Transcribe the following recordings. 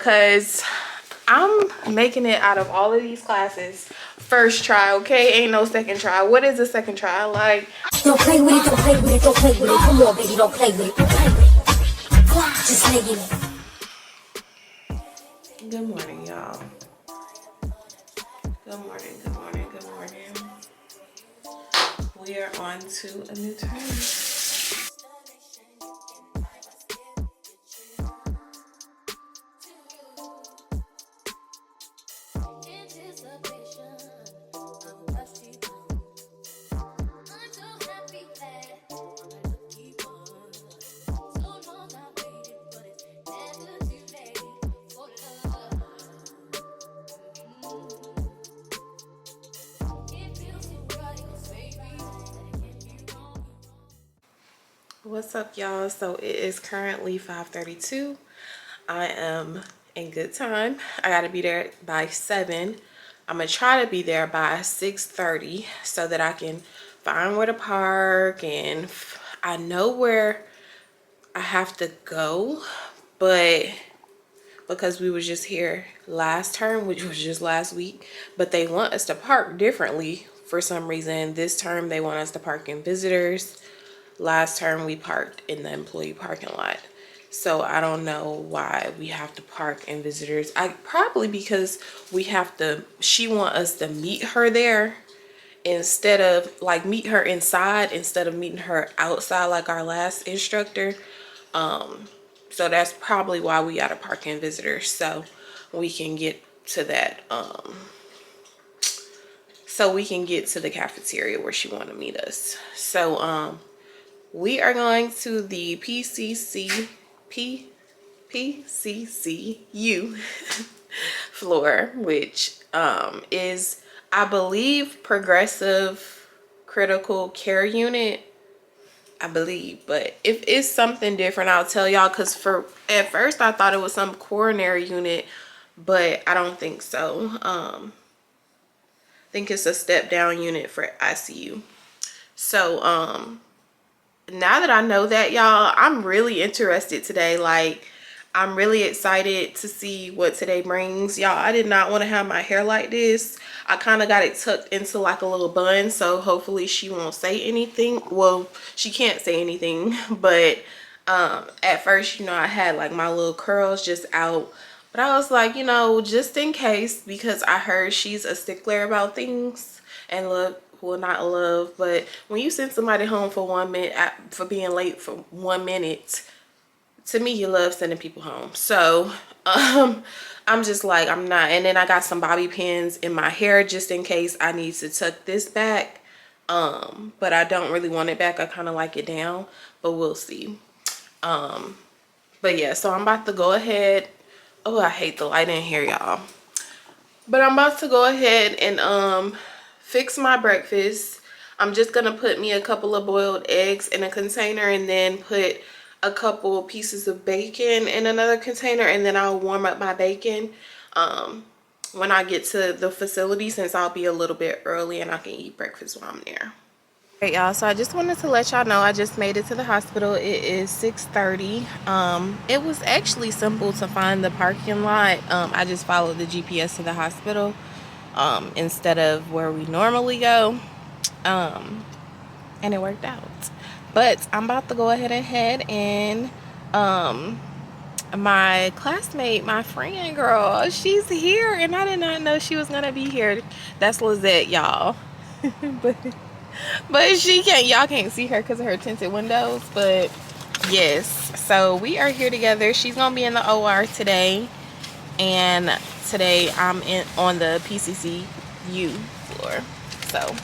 because I'm making it out of all of these classes first try, okay? Ain't no second try. What is a second try? Like, don't play with it, don't play with it, don't play with it. Come on, baby, don't play with it, don't play with it. Just lay in it. good morning, y'all. Good morning, good morning, good morning. We are on to a new term. What's up, y'all? So it is currently 5:32. I am in good time. I gotta be there by 7. I'm gonna try to be there by 6:30 so that I can find where to park, and I know where I have to go, but because we was just here last term, which was just last week, but they want us to park differently for some reason. This term they want us to park in visitors. Last term we parked in the employee parking lot. So I don't know why we have to park in visitors. Probably because she want us to meet her there instead of like meet her inside instead of meeting her outside like our last instructor. So that's probably why we gotta park in visitors, so we can get to that so we can get to the cafeteria where she want to meet us. So we are going to the PCCU floor, which is, I believe, progressive critical care unit. I believe, but if it's something different, I'll tell y'all, because at first I thought it was some coronary unit, but I don't think so. I think it's a step down unit for ICU. So now that I know that, y'all, I'm really interested today. Like, I'm really excited to see what today brings. Y'all, I did not want to have my hair like this. I kind of got it tucked into like a little bun, so hopefully she won't say anything. Well, she can't say anything, but at first, I had like my little curls just out, but I was like, just in case, because I heard she's a stickler about things and look, well, not love, but when you send somebody home for 1 minute for being late for 1 minute, to me, you love sending people home. So I'm just like, I'm not. And then I got some bobby pins in my hair just in case I need to tuck this back, but I don't really want it back. I kind of like it down, but we'll see. But yeah, so I'm about to go ahead. Oh, I hate the light in here, y'all. But I'm about to go ahead and fix my breakfast. I'm just gonna put me a couple of boiled eggs in a container and then put a couple pieces of bacon in another container, and then I'll warm up my bacon when I get to the facility, since I'll be a little bit early and I can eat breakfast while I'm there. Alright, y'all, so I just wanted to let y'all know I just made it to the hospital. It is 6:30. It was actually simple to find the parking lot. I just followed the GPS to the hospital instead of where we normally go, and it worked out. But I'm about to go ahead and my classmate, my friend girl, she's here, and I did not know she was gonna be here. That's Lizette, y'all. but she can't, y'all can't see her because of her tinted windows, but yes, so we are here together. She's gonna be in the OR today, and today I'm on the PCCU floor. So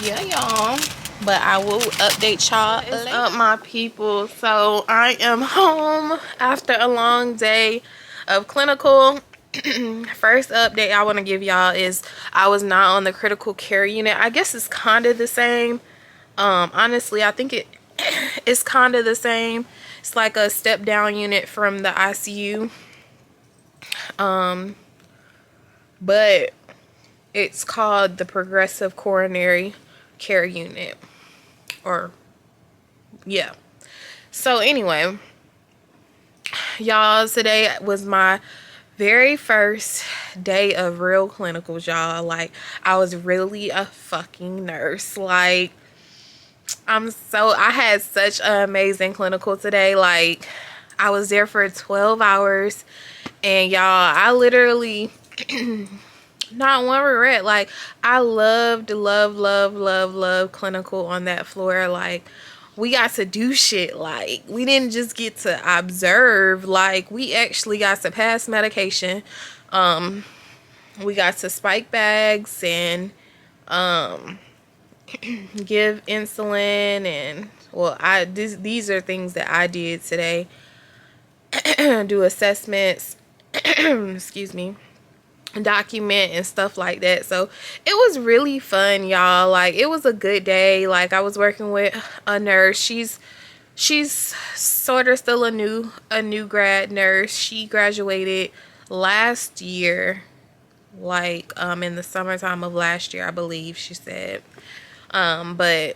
yeah, y'all, but I will update y'all later. My people, so I am home after a long day of clinical. First update I want to give y'all is I was not on the critical care unit. I guess it's kind of the same. Honestly, I think it's kind of the same. It's like a step down unit from the ICU, but it's called the progressive coronary care unit, or yeah. So anyway, Y'all, today was my very first day of real clinicals, y'all. Like, I was really a fucking nurse. Like, I had such an amazing clinical today. Like, I was there for 12 hours, and y'all, I literally, not one regret. Like, I loved clinical on that floor. Like, we got to do shit. Like, we didn't just get to observe. Like, we actually got to pass medication. We got to spike bags and give insulin, and well, these are things that I did today. Do assessments, excuse me, document and stuff like that. So it was really fun, y'all. Like, it was a good day. Like, I was working with a nurse. She's sort of still a new grad nurse. She graduated last year, like in the summertime of last year, I believe she said. But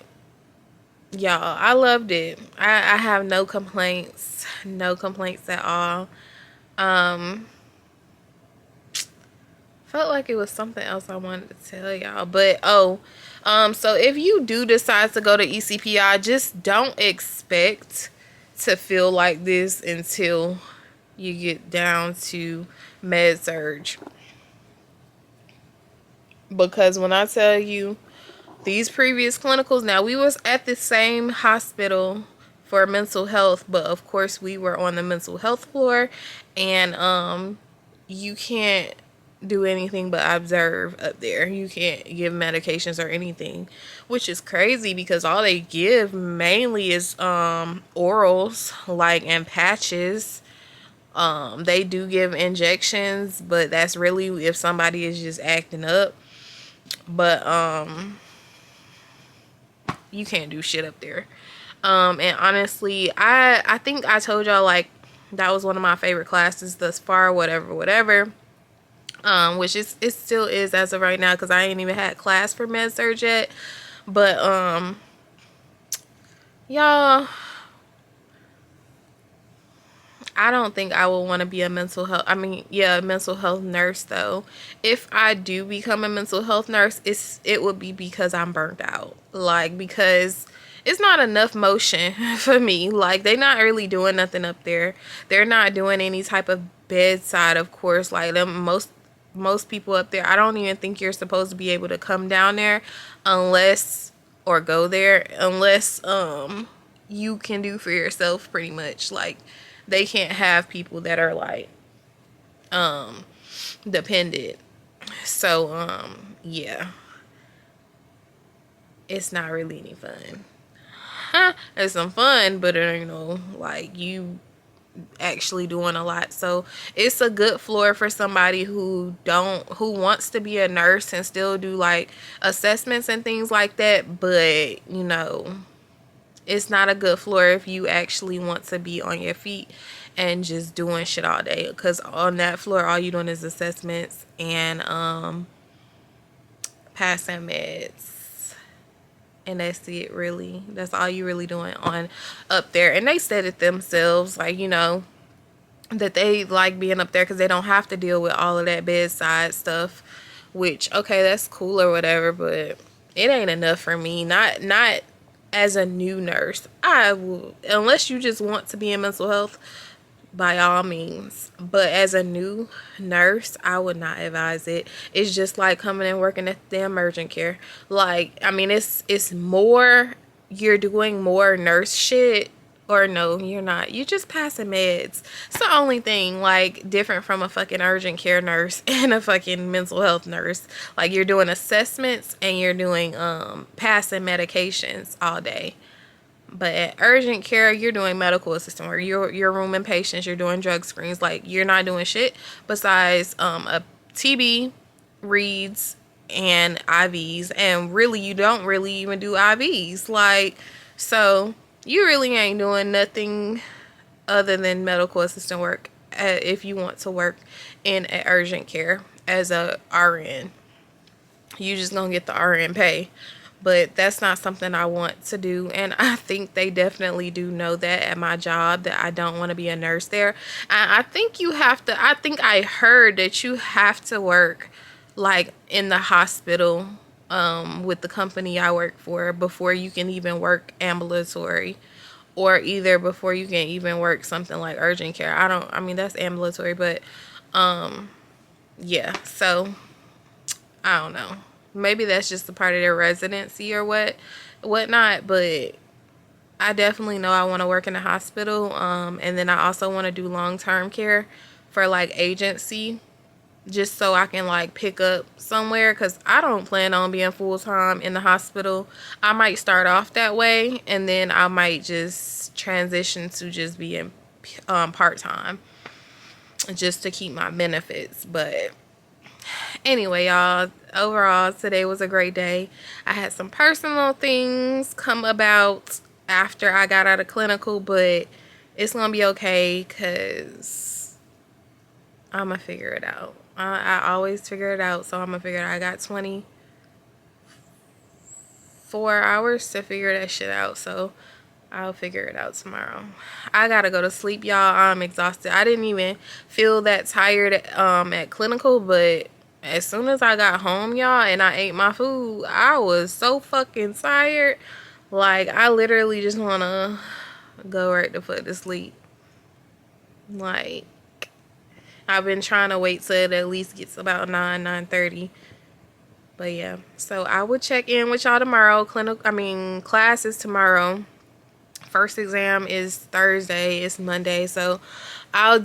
y'all, I loved it. I have no complaints, at all. Felt like it was something else I wanted to tell y'all, but so if you do decide to go to ECPI, just don't expect to feel like this until you get down to med surge. Because when I tell you, these previous clinicals, now we was at the same hospital for mental health, but of course we were on the mental health floor, and you can't do anything but observe up there. You can't give medications or anything, which is crazy because all they give mainly is orals, like, and patches. They do give injections, but that's really if somebody is just acting up. But you can't do shit up there. And honestly, I think I told y'all, like, that was one of my favorite classes thus far, whatever. Which it still is as of right now, because I ain't even had class for med surg yet. But y'all, I don't think I will want to be a mental health nurse though. If I do become a mental health nurse, it would be because I'm burnt out. Like, because it's not enough motion for me. Like, they're not really doing nothing up there. They're not doing any type of bedside, of course. Like, most people up there, I don't even think you're supposed to be able to come down there unless you can do for yourself, pretty much. Like, they can't have people that are like dependent. So yeah, it's not really any fun. It's some fun, but like, you actually doing a lot. So it's a good floor for somebody who wants to be a nurse and still do like assessments and things like that, but it's not a good floor if you actually want to be on your feet and just doing shit all day, because on that floor all you doing is assessments and passing meds, and that's it. Really, that's all you really doing on up there. And they said it themselves, like, that they like being up there because they don't have to deal with all of that bedside stuff, which, okay, that's cool or whatever, but it ain't enough for me. Not as a new nurse. I will, unless you just want to be in mental health, by all means, but as a new nurse, I would not advise it. It's just like coming and working at the emergent care. Like, I mean, it's more, you're doing more nurse shit. Or no, you're not. You just passing meds. It's the only thing, like, different from a fucking urgent care nurse and a fucking mental health nurse. Like, you're doing assessments and you're doing passing medications all day. But at urgent care, you're doing medical assistant work. You're rooming patients. You're doing drug screens. Like, you're not doing shit besides a TB, reads, and IVs. And really, you don't really even do IVs. Like, so you really ain't doing nothing other than medical assistant work if you want to work in an urgent care as a RN. You just gonna get the RN pay. but that's not something I want to do. And I think they definitely do know that at my job, that I don't want to be a nurse there. I think you have to, I think I heard that you have to work like in the hospital with the company I work for before you can even work ambulatory, or either before you can even work something like urgent care. I mean, that's ambulatory, but yeah, so I don't know. Maybe that's just a part of their residency or whatnot, but I definitely know I want to work in a hospital. And then I also want to do long-term care for like agency, just so I can like pick up somewhere, because I don't plan on being full-time in the hospital. I might start off that way, and then I might just transition to just being part-time just to keep my benefits. But anyway, y'all, overall today was a great day. I had some personal things come about after I got out of clinical, but it's gonna be okay because I'm gonna figure it out. I always figure it out, so I'm gonna figure it out. I got 24 hours to figure that shit out, so I'll figure it out tomorrow. I gotta go to sleep, y'all. I'm exhausted. I didn't even feel that tired at clinical, but as soon as I got home, y'all, and I ate my food, I was so fucking tired. Like, I literally just wanna go right the fuck to sleep. Like, I've been trying to wait till it at least gets about 9:30. But yeah, so I will check in with y'all tomorrow. Class is tomorrow. First exam is Thursday. It's Monday. So I'm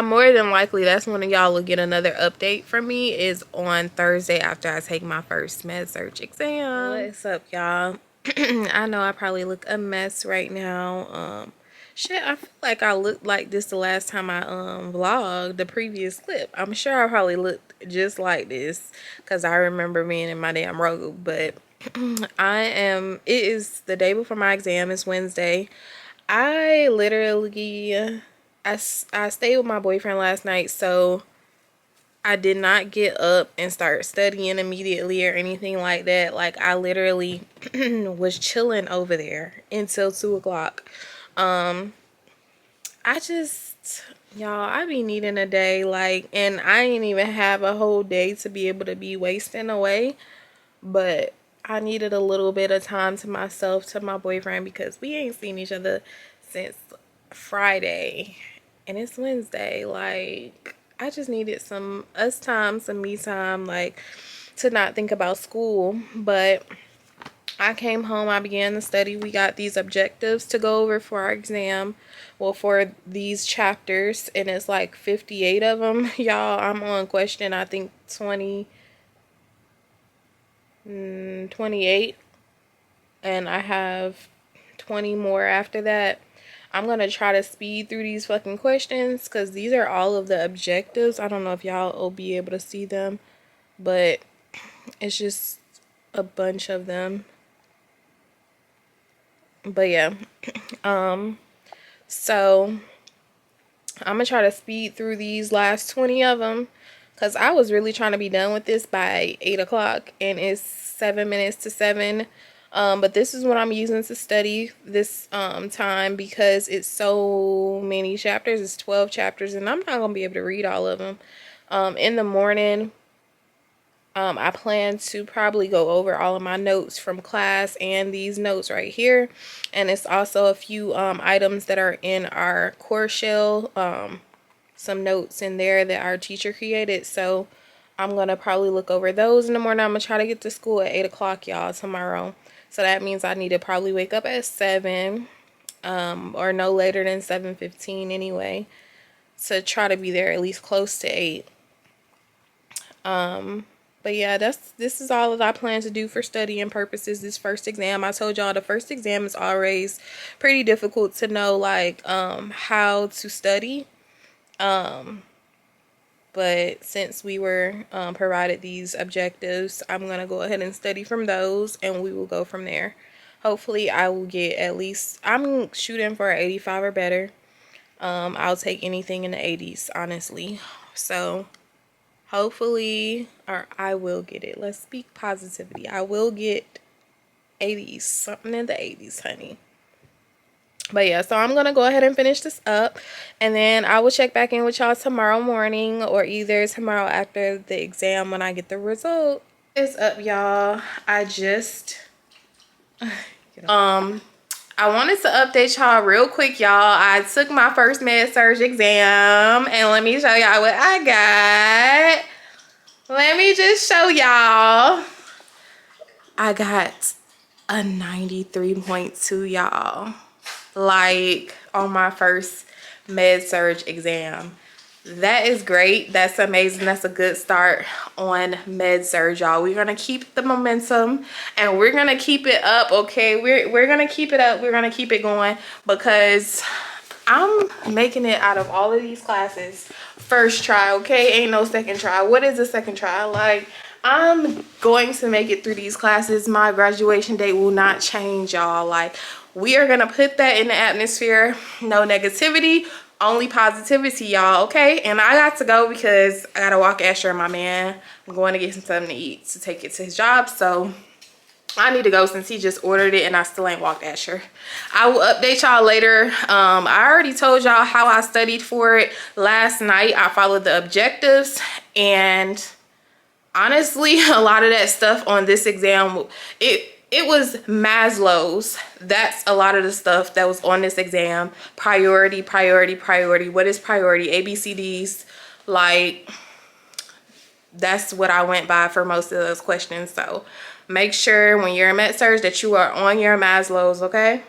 more than likely, that's when y'all will get another update from me, is on Thursday after I take my first med surg exam. What's up, y'all? I know I probably look a mess right now. Shit, I feel like I looked like this the last time I vlogged the previous clip. I'm sure I probably looked just like this because I remember being in my damn robe. But it is the day before my exam. It's Wednesday. I literally, I stayed with my boyfriend last night, so I did not get up and start studying immediately or anything like that. Like, I literally was chilling over there until 2 o'clock. I just, y'all, I be needing a day, like, and I ain't even have a whole day to be able to be wasting away, but I needed a little bit of time to myself, to my boyfriend, because we ain't seen each other since Friday, and it's Wednesday. Like, I just needed some us time, some me time, like, to not think about school. But I came home, I began to study. We got these objectives to go over for our exam. Well, for these chapters, and it's like 58 of them. Y'all, I'm on question, I think 28. And I have 20 more after that. I'm going to try to speed through these fucking questions because these are all of the objectives. I don't know if y'all will be able to see them, but it's just a bunch of them. But yeah, so I'm gonna try to speed through these last 20 of them because I was really trying to be done with this by 8 o'clock, and it's 7 minutes to 7. But this is what I'm using to study this time because it's so many chapters. It's 12 chapters, and I'm not gonna be able to read all of them. In the morning, I plan to probably go over all of my notes from class and these notes right here. And it's also a few items that are in our core shell, some notes in there that our teacher created. So I'm going to probably look over those in the morning. I'm going to try to get to school at 8 o'clock, y'all, tomorrow. So that means I need to probably wake up at 7 or no later than 7:15 anyway, to try to be there at least close to 8. But yeah, this is all that I plan to do for studying purposes. This first exam, I told y'all the first exam is always pretty difficult to know, like, how to study. But since we were provided these objectives, I'm gonna go ahead and study from those, and we will go from there. Hopefully I will get at least, I'm shooting for an 85 or better. I'll take anything in the 80s, honestly. So hopefully, or I will get it. Let's speak positivity. I will get 80s, something in the 80s, honey. But yeah, so I'm gonna go ahead and finish this up, and then I will check back in with y'all tomorrow morning, or either tomorrow after the exam when I get the result. It's up, y'all. I just I wanted to update y'all real quick, y'all. I took my first med surg exam, and let me show y'all what I got. Let me just show y'all. I got a 93.2, y'all. Like, on my first med surg exam. That is great. That's amazing. That's a good start on med surg, y'all. We're gonna keep the momentum and we're gonna keep it up, okay? We're gonna keep it up. We're gonna keep it going, because I'm making it out of all of these classes first try, okay? Ain't no second try. What is a second try? Like, I'm going to make it through these classes. My graduation date will not change, y'all. Like, we are gonna put that in the atmosphere. No negativity, only positivity, y'all, okay? And I got to go because I gotta walk Asher and my man. I'm going to get some something to eat to take it to his job, so I need to go since he just ordered it and I still ain't walked Asher. I will update y'all later. I already told y'all how I studied for it last night. I followed the objectives, and honestly, a lot of that stuff on this exam, it was Maslow's. That's a lot of the stuff that was on this exam. Priority, priority, priority. What is priority? ABCDs. Like, that's what I went by for most of those questions. So make sure when you're in med surg that you are on your Maslow's, okay?